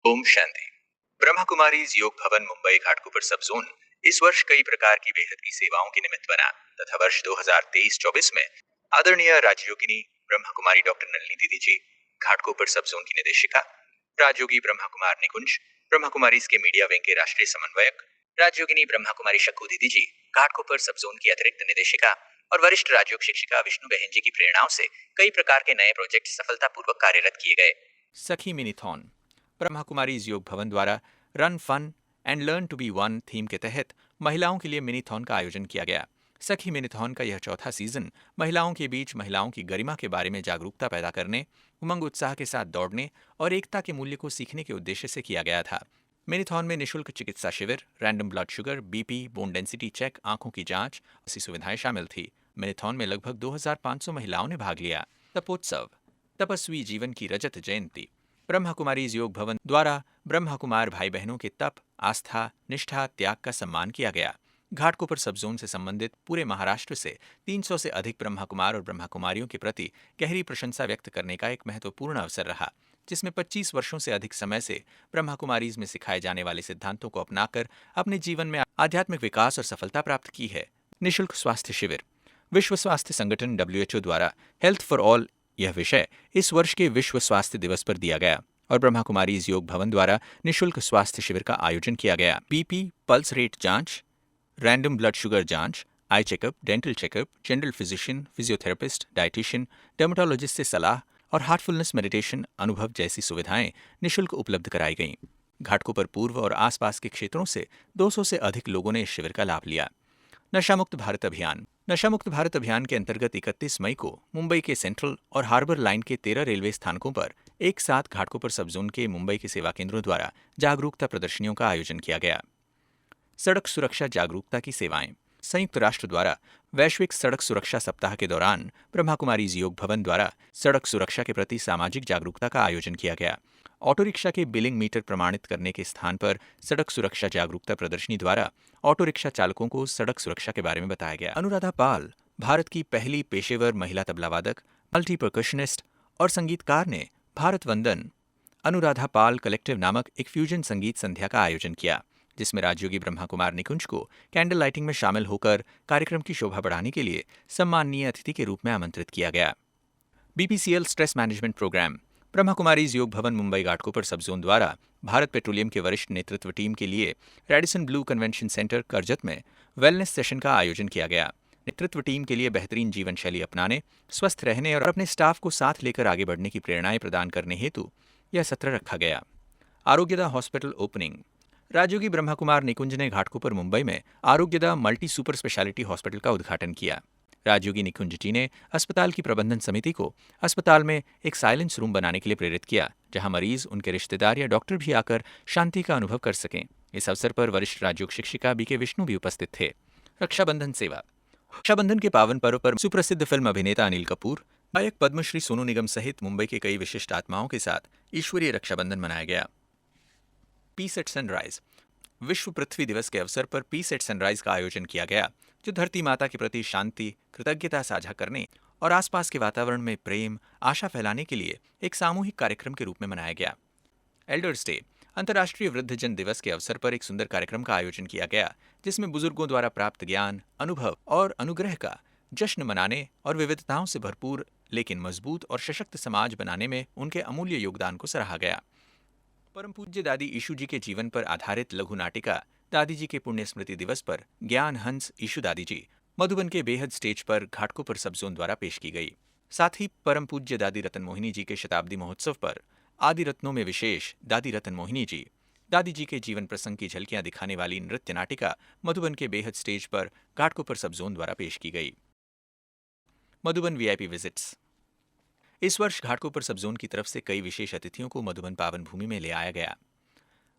ओम शांति। ब्रह्मा कुमारीज योग भवन मुंबई घाटकोपर सब जोन इस वर्ष कई प्रकार की बेहद की सेवाओं के निमित्त बना तथा वर्ष 2023-24 में आदरणीय राजयोगिनी ब्रह्मा कुमारी डॉक्टर नलिनी दीदी जी, घाटकोपर सब जोन की निदेशिका, राजयोगी ब्रह्मा कुमार निकुंज, ब्रह्मा कुमारीज के मीडिया विंग के राष्ट्रीय समन्वयक, राजयोगिनी ब्रह्मा कुमारी शक्कू दीदी जी, घाटकोपर सब जोन की अतिरिक्त निदेशिका और वरिष्ठ राजयोग शिक्षिका विष्णु बहन जी की प्रेरणाओं से कई प्रकार के नए प्रोजेक्ट सफलतापूर्वक कार्यरत किए गए। सखी मिनीथॉन ब्रह्मा कुमारीज योग भवन द्वारा run fun and learn to be one theme के तहत महिलाओं के लिए मिनीथॉन का आयोजन किया गया। सखी मिनीथॉन का यह चौथा सीजन महिलाओं के बीच महिलाओं की गरिमा के बारे में जागरूकता पैदा करने, उमंग उत्साह के साथ दौड़ने और एकता के मूल्य को सीखने के उद्देश्य से किया गया था। मिनीथॉन में निशुल्क चिकित्सा शिविर, random blood sugar, BP, bone density check, आंखों की जांच ऐसी सुविधाएं शामिल थी। मिनीथॉन में लगभग 2500 महिलाओं ने भाग लिया। तपोत्सव, तपस्वी जीवन की रजत जयंती। ब्रह्मा कुमारीज योग भवन द्वारा ब्रह्मा कुमार भाई बहनों के तप, आस्था, निष्ठा, त्याग का सम्मान किया गया। घाटकोपर सब जोन से संबंधित पूरे महाराष्ट्र से 300 से अधिक ब्रह्मा कुमार और ब्रह्मा कुमारियों के प्रति गहरी प्रशंसा व्यक्त करने का एक महत्वपूर्ण अवसर रहा, जिसमें 25 वर्षों से अधिक समय से ब्रह्मा कुमारीज में सिखाए जाने वाले सिद्धांतों को अपनाकर अपने जीवन में आध्यात्मिक विकास और सफलता प्राप्त की है। निःशुल्क स्वास्थ्य शिविर। विश्व स्वास्थ्य संगठन WHO द्वारा हेल्थ फॉर ऑल यह विषय इस वर्ष के विश्व स्वास्थ्य दिवस पर दिया गया और ब्रह्मा कुमारीज योग भवन द्वारा निःशुल्क स्वास्थ्य शिविर का आयोजन किया गया। बीपी, पल्स रेट जांच, रैंडम ब्लड शुगर जांच, eye checkup, dental checkup, general physician, physiotherapist, dietitian, dermatologist से सलाह और हार्टफुलनेस मेडिटेशन अनुभव जैसी सुविधाएं निःशुल्क उपलब्ध कराई गईं। घाटकोपर पूर्व और आसपास के क्षेत्रों से 200 से अधिक लोगों ने इस शिविर का लाभ लिया। नशामुक्त भारत अभियान। नशामुक्त भारत अभियान के अंतर्गत 31 मई को मुंबई के सेंट्रल और हार्बर लाइन के 13 रेलवे स्थानकों पर एक साथ घाटकोपर सब जोन के मुंबई के सेवा केंद्रों द्वारा जागरूकता प्रदर्शनियों का आयोजन किया गया। सड़क सुरक्षा जागरूकता की सेवाएं। संयुक्त राष्ट्र द्वारा वैश्विक सड़क सुरक्षा सप्ताह के दौरान ब्रह्मा कुमारीज योग भवन द्वारा सड़क सुरक्षा के प्रति सामाजिक जागरूकता का आयोजन किया गया। ऑटो रिक्शा के बिलिंग मीटर प्रमाणित करने के स्थान पर सड़क सुरक्षा जागरूकता प्रदर्शनी द्वारा ऑटो रिक्शा चालकों को सड़क सुरक्षा के बारे में बताया गया। अनुराधा पाल भारत की पहली पेशेवर महिला तबलावादक, मल्टी परकशनिस्ट और संगीतकार ने भारत वंदन अनुराधा पाल कलेक्टिव नामक एक फ्यूजन संगीत संध्या का आयोजन किया, जिसमें राजयोगी ब्रह्मा कुमार निकुंज को कैंडल लाइटिंग में शामिल होकर कार्यक्रम की शोभा बढ़ाने के लिए सम्माननीय अतिथि के रूप में आमंत्रित किया गया। BPCL stress management program. Brahma Kumaris Yog Bhavan Mumbai Ghatkopar सब जोन द्वारा भारत पेट्रोलियम के वरिष्ठ नेतृत्व टीम के लिए Radisson Blu convention centre Karjat में वेलनेस सेशन का आयोजन किया गया। नेतृत्व टीम के लिए बेहतरीन जीवन शैली अपनाने, स्वस्थ रहने और अपने स्टाफ को साथ लेकर आगे बढ़ने की प्रेरणाएं प्रदान करने हेतु यह सत्र रखा गया। आरोग्यदा हॉस्पिटल ओपनिंग। राजयोगी ब्रह्मा कुमार निकुंज ने घाटकोपर मुंबई में आरोग्यदा मल्टी सुपर स्पेशलिटी हॉस्पिटल का उद्घाटन किया। राजयोगी निकुंज जी ने अस्पताल की प्रबंधन समिति को अस्पताल में एक साइलेंस रूम बनाने के लिए प्रेरित किया, जहां मरीज, उनके रिश्तेदार या डॉक्टर भी आकर शांति का अनुभव कर सकें। इस अवसर पर वरिष्ठ राजयोग शिक्षिका BK विष्णु भी उपस्थित थे। रक्षाबंधन सेवा। रक्षाबंधन के पावन पर्व पर सुप्रसिद्ध फिल्म अभिनेता अनिल कपूर, गायक पद्मश्री सोनू निगम सहित मुंबई के कई विशिष्ट आत्माओं के साथ ईश्वरीय रक्षाबंधन मनाया गया। Peace at sunrise. विश्व पृथ्वी दिवस के अवसर पर पीस एट सनराइज का आयोजन किया गया, जो धरती माता के प्रति शांति, कृतज्ञता साझा करने और आसपास के वातावरण में प्रेम, आशा फैलाने के लिए एक सामूहिक कार्यक्रम के रूप में मनाया गया। Elders day. अंतर्राष्ट्रीय वृद्धजन दिवस के अवसर पर एक सुंदर कार्यक्रम का आयोजन किया गया, जिसमें बुजुर्गों द्वारा प्राप्त ज्ञान, अनुभव और अनुग्रह का जश्न मनाने और विविधताओं से भरपूर लेकिन मजबूत और सशक्त समाज बनाने में उनके अमूल्य योगदान को सराहा गया। परम पूज्य दादी ईशू जी के जीवन पर आधारित लघु नाटिका दादी जी के पुण्य स्मृति दिवस पर ज्ञान हंस ईशू दादी जी मधुबन के बेहद स्टेज पर घाटकोपर सब जोन द्वारा पेश की गई। साथ ही परम पूज्य दादी रतन मोहिनी जी के शताब्दी महोत्सव पर आदि रत्नों में विशेष दादी रतन मोहिनी जी, दादी जी के जीवन प्रसंग की झलकियां दिखाने वाली नृत्य नाटिका मधुबन के बेहद स्टेज पर घाटकोपर सब जोन द्वारा पेश की गई। Madhuban VIP visits. इस वर्ष घाटकोपर सब जोन की तरफ से कई विशेष अतिथियों को मधुबन पावन भूमि में ले आया गया।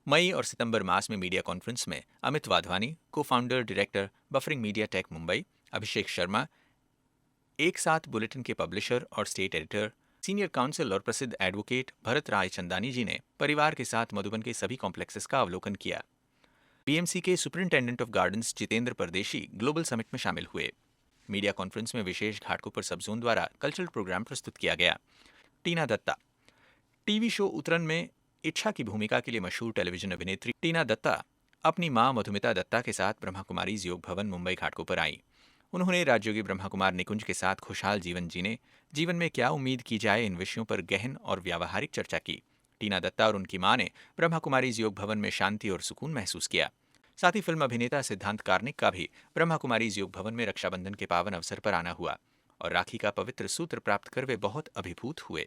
मई और सितंबर मास में मीडिया कॉन्फ्रेंस में Amit Wadhwani, co-founder director buffering media tech Mumbai, Abhishek Sharma, एक साथ बुलेटिन के पब्लिशर और स्टेट एडिटर, सीनियर काउंसिल और प्रसिद्ध एडवोकेट भरत राय चंदानी जी ने परिवार के साथ मधुबन के सभी कॉम्प्लेक्सेस का अवलोकन किया। BMC के सुपरिंटेंडेंट ऑफ गार्डन्स जितेंद्र परदेशी ग्लोबल समिट में शामिल हुए। मीडिया कॉन्फ्रेंस में विशेष घाटकोपर सब जोन द्वारा कल्चरल प्रोग्राम प्रस्तुत किया गया। टीना दत्ता। टीवी शो उतरन में इच्छा की भूमिका के लिए मशहूर टेलीविजन अभिनेत्री टीना दत्ता अपनी मां मधुमिता दत्ता के साथ ब्रह्मा कुमारीज योग भवन मुंबई घाटकोपर आईं। उन्होंने राजयोगी ब्रह्मा कुमार निकुंज के साथ खुशहाल जीवन जीने, जीवन में क्या उम्मीद की जाए, इन विषयों पर गहन और व्यावहारिक चर्चा की। टीना दत्ता और उनकी मां ने ब्रह्मा कुमारीज योग भवन में शांति और सुकून महसूस किया। साथ ही फिल्म अभिनेता सिद्धांत कार्निक का भी ब्रह्मा कुमारीज योग भवन में रक्षाबंधन के पावन अवसर पर आना हुआ और राखी का पवित्र सूत्र प्राप्त कर वे बहुत अभिभूत हुए।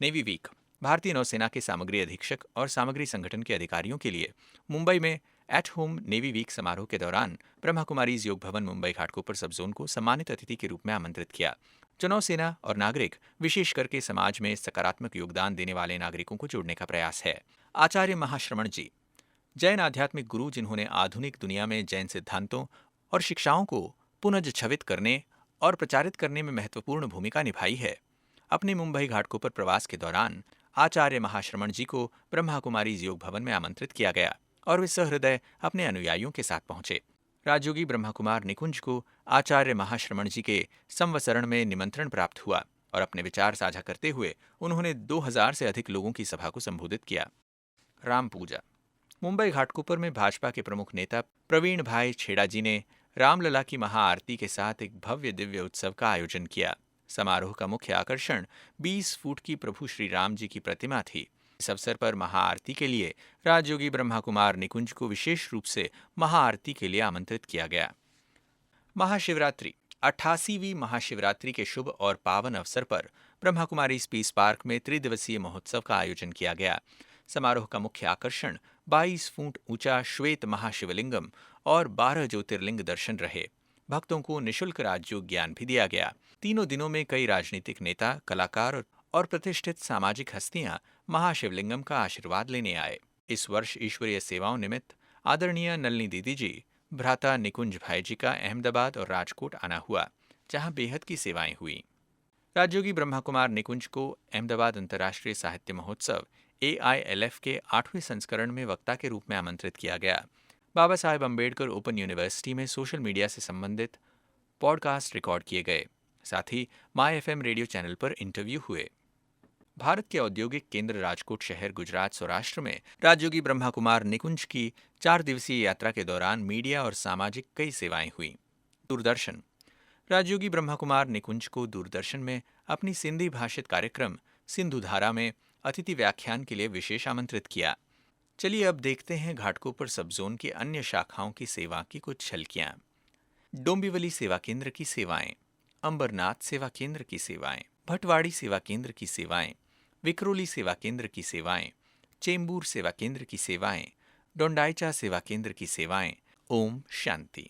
नेवी वीक भारतीय नौसेना के सामग्री अधीक्षक और सामग्री संगठन के अधिकारियों के लिए मुंबई में एट होम नेवी वीक समारोह के दौरान ब्रह्मा कुमारीज योग भवन मुंबई घाटकोपर सब जोन को सम्मानित अतिथि के रूप में आमंत्रित किया, जो नौसेना और नागरिक विशेष करके समाज में सकारात्मक योगदान देने वाले नागरिकों को जोड़ने का प्रयास है। आचार्य महाश्रमण जी, जैन आध्यात्मिक गुरु जिन्होंने आधुनिक दुनिया में जैन सिद्धांतों और शिक्षाओं को पुनर्जीवित करने और प्रचारित करने में महत्वपूर्ण भूमिका निभाई है। अपने मुंबई घाटकोपर प्रवास के दौरान आचार्य महाश्रमण जी को ब्रह्मा कुमारीज योग भवन में आमंत्रित किया गया और वे सहृदय अपने अनुयायियों के साथ पहुंचे। राजयोगी ब्रह्मा कुमार निकुंज को आचार्य महाश्रमण जी के संवसरण में निमंत्रण प्राप्त हुआ और अपने विचार साझा करते हुए उन्होंने 2000 से अधिक लोगों की सभा को संबोधित किया। राम पूजा मुंबई घाटकोपर में भाजपा के प्रमुख नेता प्रवीण भाई छेड़ा जी ने रामलला की महाआरती के साथ एक भव्य दिव्य उत्सव का आयोजन किया। समारोह का मुख्य आकर्षण 20 फुट की प्रभु श्री राम जी की प्रतिमा थी। इस अवसर पर महाआरती के लिए राजयोगी ब्रह्मा कुमार निकुंज को विशेष रूप से महाआरती के लिए आमंत्रित किया गया। महाशिवरात्रि 88वीं महाशिवरात्रि के शुभ और पावन अवसर पर ब्रह्मा कुमारी पीस पार्क में त्रिदिवसीय महोत्सव का आयोजन किया गया। समारोह का मुख्य आकर्षण 22 फुट ऊंचा श्वेत महाशिवलिंगम और 12 ज्योतिर्लिंग दर्शन रहे। भक्तों को निशुल्क राजयोग ज्ञान भी दिया गया। तीनों दिनों में कई राजनीतिक नेता, कलाकार और प्रतिष्ठित सामाजिक हस्तियां महाशिवलिंगम का आशीर्वाद लेने आए। इस वर्ष ईश्वरीय सेवाओं निमित्त आदरणीय नलिनी दीदी जी, भ्राता निकुंज भाई जी का अहमदाबाद और राजकोट आना हुआ, जहां बेहद की सेवाएं हुई। राजयोगी ब्रह्मा कुमार निकुंज को अहमदाबाद अंतर्राष्ट्रीय साहित्य महोत्सव AILF के 8वें संस्करण में वक्ता के रूप में आमंत्रित किया गया। बाबा साहेब अम्बेडकर ओपन यूनिवर्सिटी में सोशल मीडिया से संबंधित पॉडकास्ट रिकॉर्ड किए गए। साथ ही माय FM रेडियो चैनल पर इंटरव्यू हुए। भारत के औद्योगिक केंद्र राजकोट शहर गुजरात सौराष्ट्र में राजयोगी ब्रह्मा कुमार निकुंज की 4 दिवसीय यात्रा के दौरान मीडिया और सामाजिक कई सेवाएं हुई। दूरदर्शन राजयोगी ब्रह्मा कुमार निकुंज को दूरदर्शन में अपनी सिंधी भाषित कार्यक्रम सिंधुधारा में अतिथि व्याख्यान के लिए विशेष आमंत्रित किया। चलिए अब देखते हैं घाटकोपर सब जोन की अन्य शाखाओं की सेवा की कुछ झलकियां। डोंबिवली सेवा केंद्र की सेवाएं, अंबरनाथ सेवा केंद्र की सेवाएं, भटवाड़ी सेवा केंद्र की सेवाएं, विक्रोली सेवा केंद्र की सेवाएं, चेंबूर सेवा केंद्र की सेवाएं, डोंडाइचा सेवा केंद्र की सेवाएं। ओम शांति।